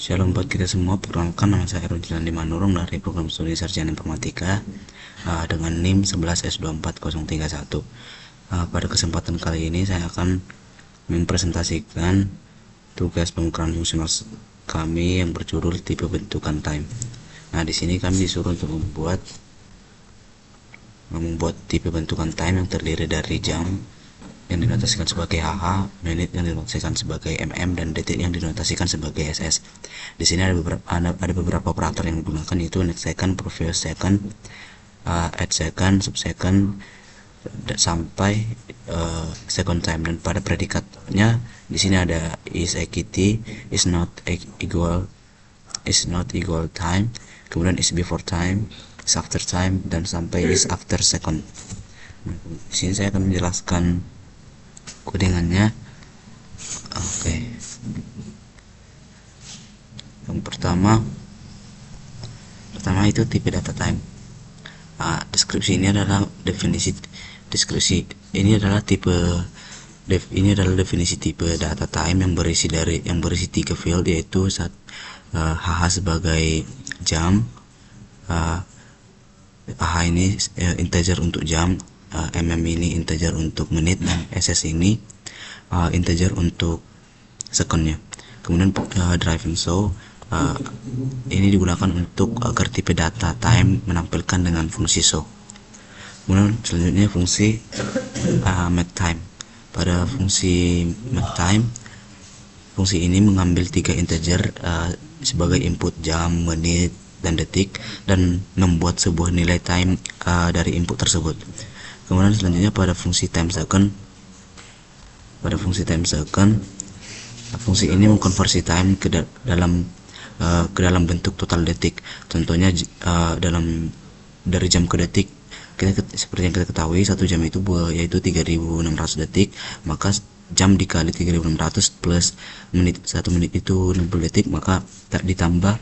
Shalom buat kita semua, perkenalkan nama saya Erwin Manurung dari program studi sarjana informatika dengan NIM 11S24031. Pada kesempatan kali ini saya akan mempresentasikan tugas pengukuran fungsional kami yang berjudul tipe bentukan time. Nah, di sini kami disuruh untuk membuat tipe bentukan time yang terdiri dari jam yang dinotasikan sebagai HH, menit yang dinotasikan sebagai MM, dan detik yang dinotasikan sebagai SS. Di sini ada beberapa operator yang digunakan, yaitu next second, previous second, add second, subsecond, sampai second time. Dan pada predikatnya di sini ada is equity, is not equal time, kemudian is before time, is after time, dan sampai is after second. Nah, di sini saya akan menjelaskan kodingannya. Oke. Yang pertama itu tipe data time. Deskripsi ini adalah definisi tipe data time yang berisi 3 field, yaitu HH sebagai jam, HH ini integer untuk jam, MM ini integer untuk menit, dan SS ini integer untuk secondnya. Kemudian driving show ini digunakan untuk agar tipe data time menampilkan dengan fungsi show. Kemudian selanjutnya fungsi make time. Pada fungsi make time, fungsi ini mengambil 3 integer sebagai input, jam, menit, dan detik, dan membuat sebuah nilai time dari input tersebut. Kemudian selanjutnya pada fungsi time second, fungsi ini mengkonversi time ke dalam bentuk total detik. Contohnya dari jam ke detik, seperti yang kita ketahui 1 jam itu yaitu 3600 detik, maka jam dikali 3600 plus menit, 1 menit itu 60 detik, maka ditambah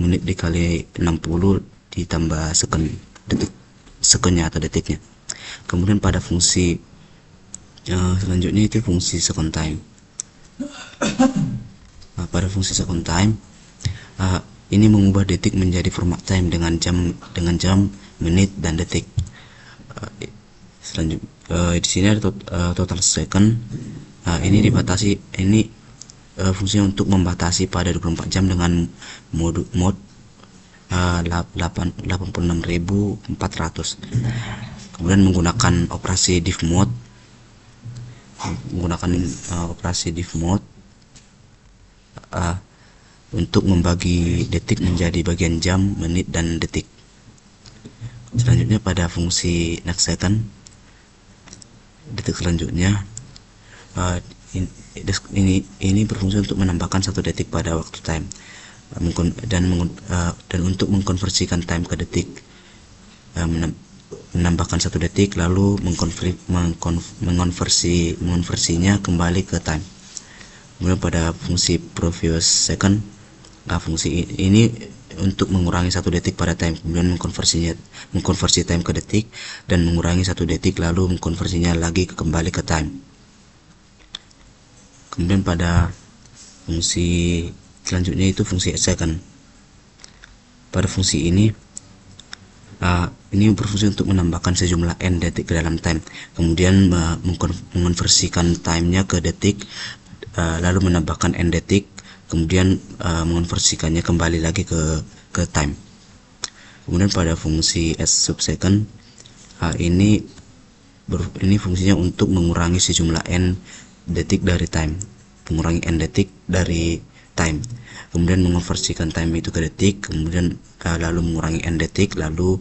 menit dikali 60 ditambah secondnya atau detiknya. Kemudian pada fungsi selanjutnya itu fungsi second time. Pada fungsi second time ini mengubah detik menjadi format time dengan jam, menit, dan detik. Selanjutnya di sini ada total second. Ini dibatasi, fungsinya untuk membatasi pada 24 jam dengan mode 86.400. Kemudian menggunakan operasi diff mode, untuk membagi detik menjadi bagian jam, menit, dan detik. Selanjutnya pada fungsi next second, detik selanjutnya ini berfungsi untuk menambahkan 1 detik pada waktu time, dan untuk mengkonversikan time ke detik, menambahkan 1 detik lalu mengonversinya kembali ke time. Kemudian pada fungsi previous second, fungsi ini untuk mengurangi 1 detik pada time, kemudian mengkonversi time ke detik, dan mengurangi 1 detik lalu mengkonversinya lagi kembali ke time. Kemudian pada fungsi selanjutnya itu fungsi second. Pada fungsi ini berfungsi untuk menambahkan sejumlah n detik ke dalam time, kemudian mengonversikan timenya ke detik, lalu menambahkan n detik, kemudian mengonversikannya kembali lagi ke time. Kemudian pada fungsi s subsecond, ini fungsinya untuk mengurangi sejumlah n detik dari time, mengurangi n detik dari time, kemudian mengonversikan time itu ke detik, kemudian lalu mengurangi n detik, lalu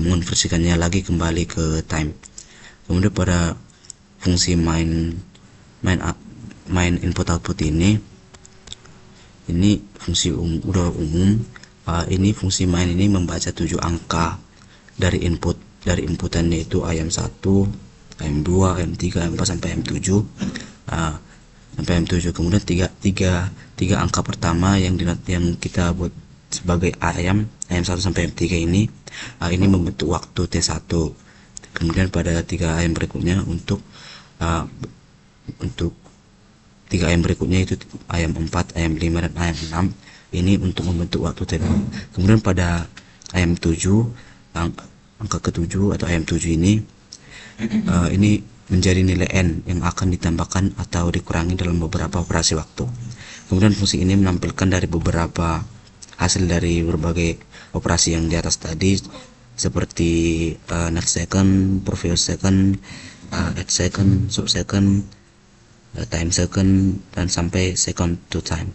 mengonversikannya lagi kembali ke time. Kemudian pada fungsi main input output ini fungsi udah umum. Ini fungsi main ini membaca 7 angka dari inputannya, yaitu AM1, AM2, AM3, AM4 sampai AM7. Sampai AM7. Kemudian tiga angka pertama yang kita buat sebagai AM1 sampai AM3 ini membentuk waktu T1. Kemudian pada 3 AM berikutnya untuk 3 ayam berikutnya itu ayam 4, ayam 5, dan ayam 6. Ini untuk membentuk waktu T2. Kemudian pada ayam 7, angka ke-7 atau ayam 7 ini menjadi nilai n yang akan ditambahkan atau dikurangi dalam beberapa operasi waktu. Kemudian fungsi ini menampilkan dari beberapa hasil dari berbagai operasi yang di atas tadi, seperti next second, previous second, add second, sub second, time second, dan sampai second to time.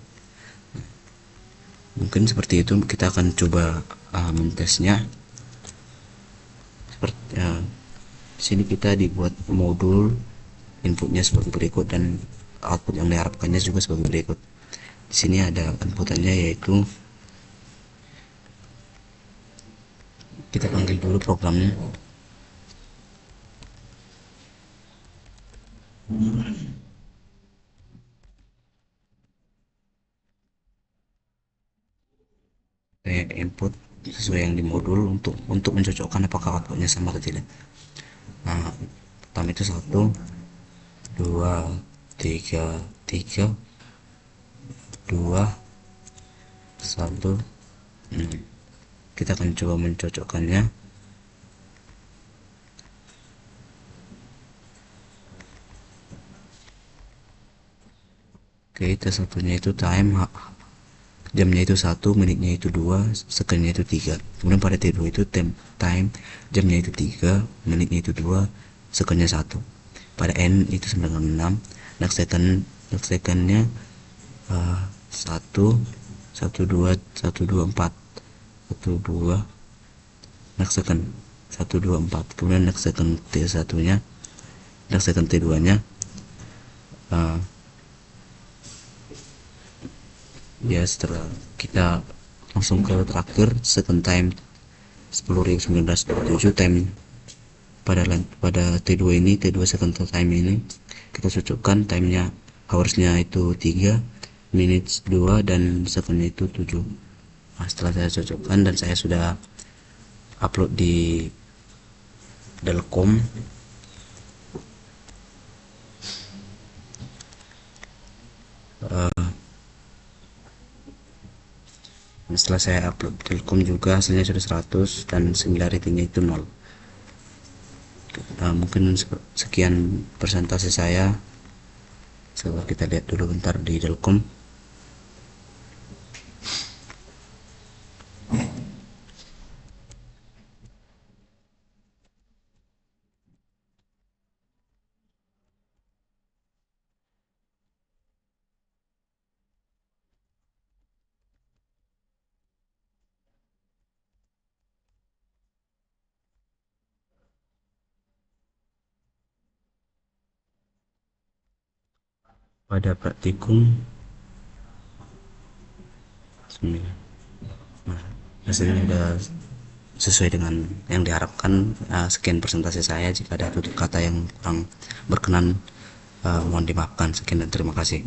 Mungkin seperti itu. Kita akan coba mentesnya. Seperti di sini kita dibuat modul inputnya sebagai berikut dan output yang diharapkannya juga sebagai berikut. Di sini ada inputannya, yaitu kita panggil dulu programnya. Saya input sesuai yang di modul untuk mencocokkan apakah outputnya sama atau tidak. Nah, pertama itu 1, 2, 3, 3, 2, 1. Kita akan coba mencocokkannya. Oke, tes satunya itu time, jamnya itu 1, menitnya itu 2, secondnya itu 3. Kemudian pada T2 itu time, jamnya itu 3, menitnya itu 2, secondnya 1. Pada n itu 96, next secondnya 1, 1, 2, 1, 2, 4, 1, 2, next second 1, 2, 4. Kemudian next second T1-nya, next second T2-nya ya. Setelah kita langsung ke terakhir, second time 10.927 time. Pada T2 ini, T2 second time ini kita cocokkan timenya, hoursnya itu 3, minutes 2, dan secondnya itu 7. Nah, setelah saya cocokkan dan saya sudah upload di Delcom, setelah saya upload di Delcom juga hasilnya sudah 100 dan similarity-nya itu 0. Mungkin sekian presentasi saya. Coba kita lihat dulu bentar di Delcom. Pada praktikum 9. Nah, hasilnya sudah sesuai dengan yang diharapkan. Sekian presentasi saya. Jika ada tutur kata yang kurang berkenan, mohon dimaafkan. Sekian dan terima kasih.